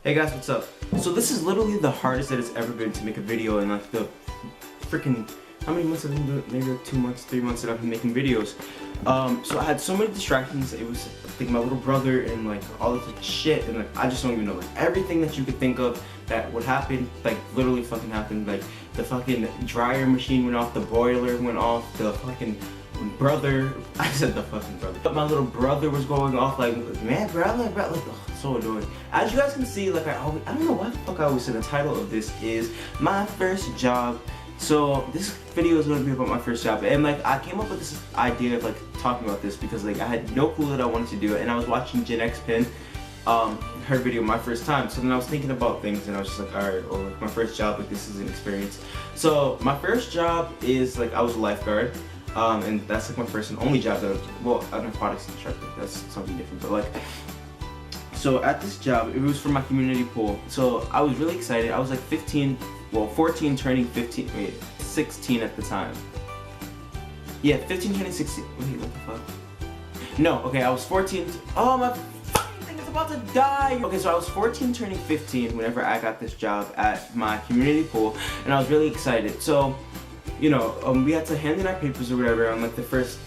Hey guys, what's up? So this is literally the hardest that it's ever been to make a video in like the freaking, how many months have I been doing it? Maybe like 2 months, 3 months that I've been making videos. So I had so many distractions. It was like my little brother and like all this like, shit, and like I just don't even know, like everything that you could think of that would happen, like literally fucking happened. Like the fucking dryer machine went off, the boiler went off, the fucking brother, I said the fucking brother, but my little brother was going off like, man, brother, like, oh, so annoying. As you guys can see, like I don't know why the fuck I always say the title of this is my first job. So this video is going to be about my first job, and like I came up with this idea of like talking about this because like I had no clue that I wanted to do it, and I was watching Gen X Pin, her video my first time. So then I was thinking about things, and I was just like, alright, well, like my first job, like this is an experience. So my first job is like I was a lifeguard. And that's like my first and only job that was, well, an aquatics instructor, that's something different, but like, so at this job, it was for my community pool, so I was really excited. I was like 15, well 14 turning 15, wait, 16 at the time. Yeah, 15 turning 16, wait, what the fuck? No, okay, I was 14, oh my fucking thing is about to die! Okay, so I was 14 turning 15 whenever I got this job at my community pool, and I was really excited. So, you know, we had to hand in our papers or whatever on like the first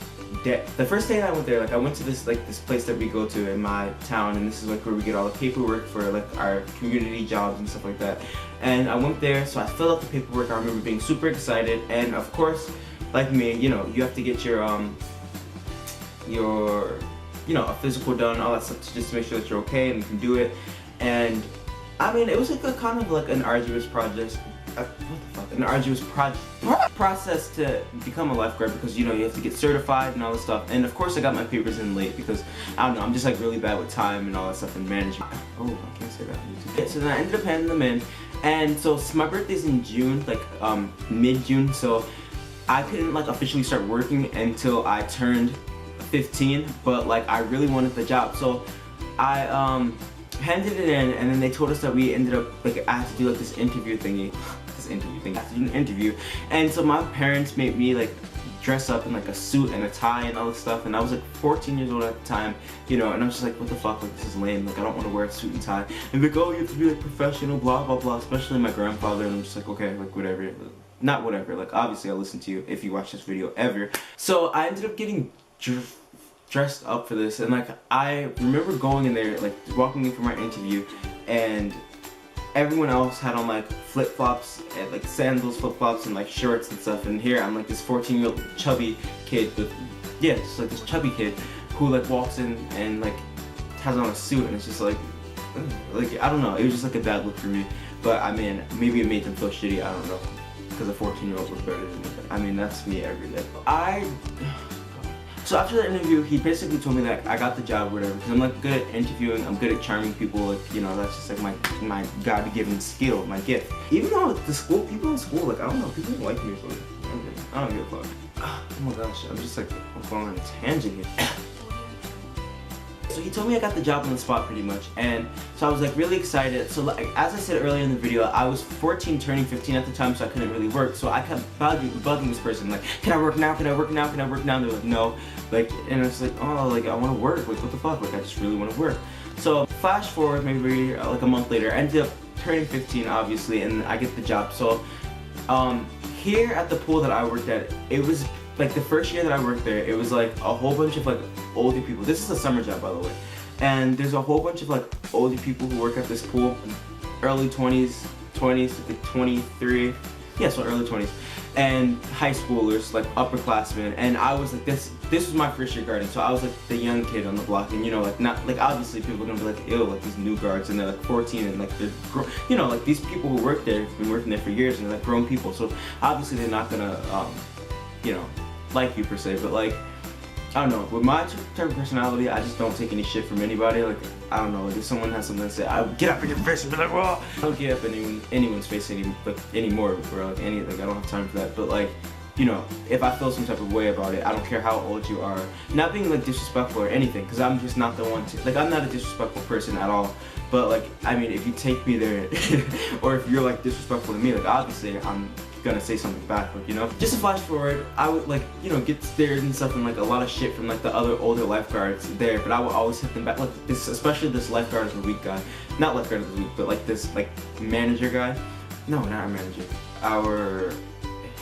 day that I went there. Like I went to this place that we go to in my town, and this is like where we get all the paperwork for like our community jobs and stuff like that. And I went there, so I filled out the paperwork. I remember being super excited, and of course, like me, you know, you have to get your you know, a physical done, all that stuff, just to make sure that you're okay and you can do it. And I mean, it was like a kind of like an arduous project. An arduous process to become a lifeguard, because you know you have to get certified and all this stuff. And of course I got my papers in late because I don't know, I'm just like really bad with time and all that stuff and management. Oh, I can't say that. Yeah, so then I ended up handing them in, and so my birthday's in June, like mid-June, so I couldn't like officially start working until I turned 15, but like I really wanted the job, so I handed it in, and then they told us that we ended up like I had to do like this interview thingy. I had to do an interview, and so my parents made me like dress up in like a suit and a tie and all this stuff, and I was like 14 years old at the time, you know, and I was just like, what the fuck, like this is lame, like I don't want to wear a suit and tie, and like, oh, you have to be like professional, blah blah blah, especially my grandfather. And I'm just like, okay, like whatever, not whatever, like obviously I'll listen to you if you watch this video ever. So I ended up getting dressed up for this, and like I remember going in there, like walking in for my interview, and everyone else had on like flip-flops and like sandals, flip-flops, and like shorts and stuff, and here I'm like this 14-year-old chubby kid with, yeah, just like this chubby kid who like walks in and like has on a suit, and it's just like I don't know, it was just like a bad look for me. But I mean, maybe it made them feel shitty, I don't know, because a 14-year-old was better than me. I mean, that's me every day. So after the interview, he basically told me that I got the job or whatever, because I'm like good at interviewing, I'm good at charming people, like, you know, that's just like my God-given skill, my gift. Even though people in school, like, I don't know, people don't like me for it. I don't give a fuck. Oh my gosh, I'm just like going on a tangent here. So he told me I got the job on the spot pretty much, and so I was like really excited. So like, as I said earlier in the video, I was 14 turning 15 at the time, so I couldn't really work. So I kept bugging this person, like, can I work now, can I work now, can I work now? And they're like, no. Like, and it's like, oh, like I want to work, like what the fuck, like I just really want to work. So flash forward maybe like a month later, I ended up turning 15 obviously, and I get the job. So here at the pool that I worked at, it was like the first year that I worked there, it was like a whole bunch of like older people. This is a summer job, by the way, and there's a whole bunch of like older people who work at this pool, early 20s, like 23, yeah, so early 20s, and high schoolers, like upperclassmen. And I was like this was my first year guarding, so I was like the young kid on the block, and you know, like not like obviously people are gonna be like, ew, like these new guards, and they're like 14, and like they're you know, like these people who work there have been working there for years, and they're like grown people, so obviously they're not gonna you know, like you per se. But like, I don't know, with my type of personality, I just don't take any shit from anybody. Like, I don't know, like if someone has something to say, I would get up in your face and be like, whoa! I don't get up in anyone's face anymore, or like anything. I don't have time for that. But like, you know, if I feel some type of way about it, I don't care how old you are. Not being like disrespectful or anything, because I'm just not the one to, like, I'm not a disrespectful person at all. But like, I mean, if you take me there, or if you're like disrespectful to me, like obviously I'm gonna say something back, like, you know. Just to flash forward, I would like, you know, get stares and stuff and like a lot of shit from like the other older lifeguards there, but I would always hit them back, like this, especially this lifeguard of the week guy, not lifeguard of the week, but like this like manager guy. No, not our manager, our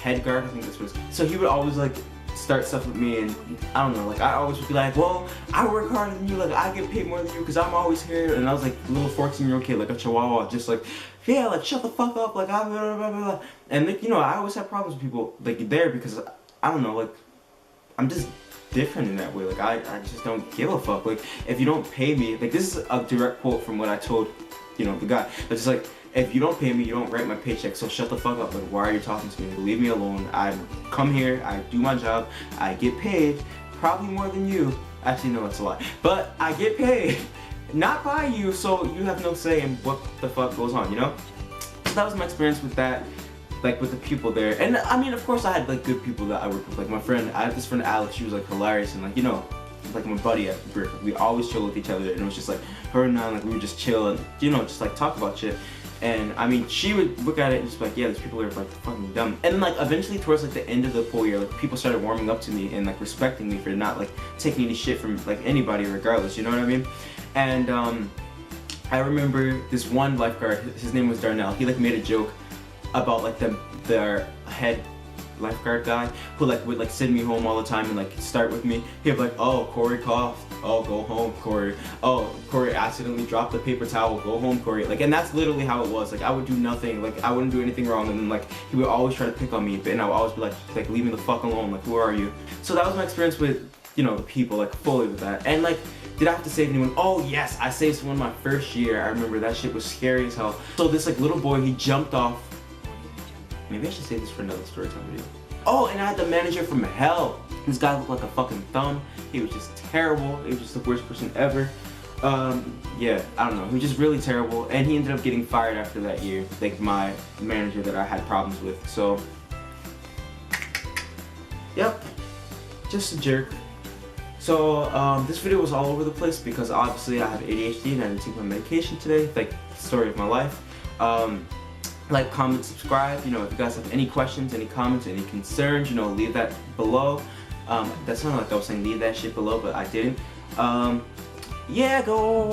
head guard, I think that's what it's. So he would always like start stuff with me, and I don't know, like I always would be like, well, I work harder than you, like I get paid more than you because I'm always here. And I was like a little 14-year-old kid, like a chihuahua, just like, yeah, like shut the fuck up, like blah, blah, blah, blah. And like, you know, I always have problems with people like there because I don't know, like I'm just different in that way. Like I just don't give a fuck. Like if you don't pay me, like this is a direct quote from what I told, you know, the guy. But just like, if you don't pay me, you don't write my paycheck, so shut the fuck up. Like, why are you talking to me? Leave me alone. I come here, I do my job, I get paid, probably more than you. Actually, no, that's a lie. But I get paid, not by you, so you have no say in what the fuck goes on, you know? So that was my experience with that, like with the people there. And I mean, of course, I had like good people that I worked with. Like my friend, I had this friend Alex, she was like hilarious, and like, you know, like my buddy at Brick. We always chill with each other, and it was just like her and I, like we would just chill and, you know, just like talk about shit. And I mean, she would look at it and just be like, yeah, these people are like fucking dumb. And then like eventually towards like the end of the pool year, like people started warming up to me and like respecting me for not like taking any shit from like anybody regardless, you know what I mean? And I remember this one lifeguard, his name was Darnell, he like made a joke about like their head lifeguard guy who like would like send me home all the time and like start with me. He'd be like, oh, Corey coughed, oh, go home, Corey. Oh, Corey accidentally dropped the paper towel, go home, Corey. Like, and that's literally how it was. Like I would do nothing, like I wouldn't do anything wrong, and then like he would always try to pick on me, and I would always be like leave me the fuck alone, like who are you? So that was my experience with, you know, the people, like fully with that. And like, did I have to save anyone? Oh yes, I saved someone my first year. I remember that shit was scary as hell. So this like little boy, he jumped off. Maybe I should save this for another story time video. Oh, and I had the manager from hell. This guy looked like a fucking thumb. He was just terrible. He was just the worst person ever. Yeah, I don't know. He was just really terrible. And he ended up getting fired after that year. Like my manager that I had problems with. So, yep, just a jerk. So, this video was all over the place because obviously I have ADHD and I didn't take my medication today. Like, story of my life. Like, comment, subscribe. You know, if you guys have any questions, any comments, any concerns, you know, leave that below. That sounded like I was saying leave that shit below, but I didn't. Yeah, go.